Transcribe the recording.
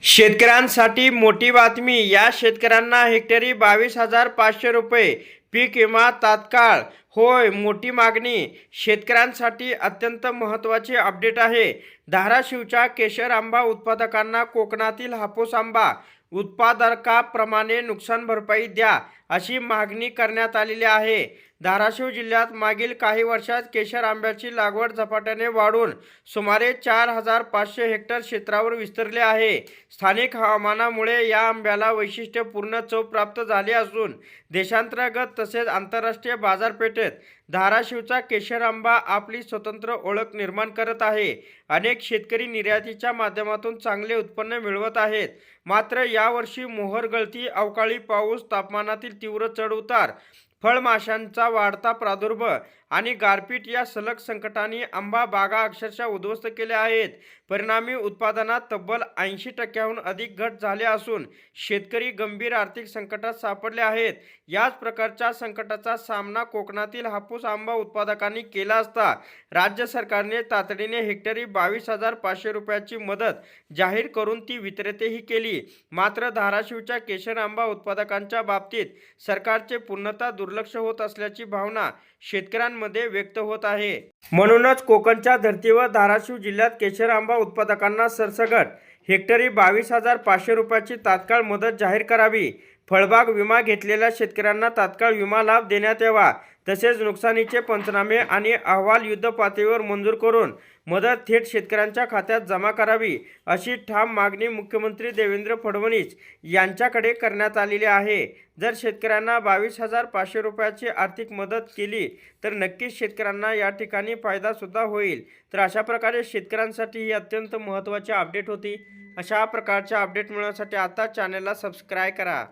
शेतकऱ्यांसाठी मोठी बातमी। या शेतकऱ्यांना हेक्टरी 22,500 रुपये पीक विमा तात्काळ। होय, मोठी मागणी। शेतकऱ्यांसाठी अत्यंत महत्त्वाची अपडेट आहे। धाराशिवच्या केशर आंबा उत्पादकांना कोकणातील हापूस आंबा उत्पादकाप्रमाणे नुकसान भरपाई द्या, अशी मागणी करण्यात आलेली आहे। धाराशिव जिल्ह्यात मागील काही वर्षात केशर आंब्याची लागवड झपाट्याने वाढून सुमारे 4,500 हेक्टर क्षेत्रावर विस्तारली आहे। स्थानिक हवामानामुळे या आंब्याला वैशिष्ट्यपूर्ण चव प्राप्त झाली असून देशांतर्गत तसेच आंतरराष्ट्रीय बाजारपेठेत धाराशिवचा केशर आंबा आपली स्वतंत्र ओळख निर्माण करत आहे। अनेक शेतकरी निर्यातीच्या माध्यमातून चांगले उत्पन्न मिळवत आहेत। मात्र यावर्षी मोहोर गळती, अवकाळी पाऊस, तापमानातील तीव्र चढउतार, फळमाशांचा वाढता प्रादुर्भाव आणि गारपीट या सलग संकटांनी आंबा बागा अक्षरशः उद्ध्वस्त केल्या आहेत। परिणामी उत्पादनात तब्बल 80% अधिक घट झाली असून शेतकरी गंभीर आर्थिक संकटात सापडले आहेत। याच प्रकारच्या संकटाचा सामना कोकणातील हापूस आंबा उत्पादकांनी केला असता राज्य सरकारने तातडीने हेक्टरी 22,500 रुपयाची मदत जाहीर करून ती वितरितही केली। मात्र धाराशिवच्या केशर आंबा उत्पादकांच्या बाबतीत सरकारचे पूर्णतः दुर्लक्ष होत असल्याची भावना शेतकऱ्यांमध्ये व्यक्त होत आहे। म्हणूनच कोकणच्या धर्तीवर धाराशिव जिल्ह्यात केशर आंबा उत्पादकांना सरसकट हेक्टरी 22,500 रुपयाची तात्काळ मदत जाहीर करावी। फळबाग विमा घेतलेल्या शेतकऱ्यांना तात्काळ विमा लाभ देण्यात यावा। तसेच नुकसानीचे पंचनामे आणि अहवाल युद्धपातळीवर मंजूर करून मदत थेट शेतकऱ्यांच्या खात्यात जमा करावी, अशी ठाम मागणी मुख्यमंत्री देवेंद्र फडणवीस यांच्याकडे करण्यात आलेली आहे। जर शेतकऱ्यांना 22,500 रुपयाची आर्थिक मदत केली तर नक्कीच शेतकऱ्यांना या ठिकाणी फायदा सुद्धा होईल। तर अशा प्रकारे शेतकऱ्यांसाठी ही अत्यंत महत्त्वाची अपडेट होती। अशा प्रकारच्या अपडेट मिळवण्यासाठी आता चॅनलला सबस्क्राईब करा।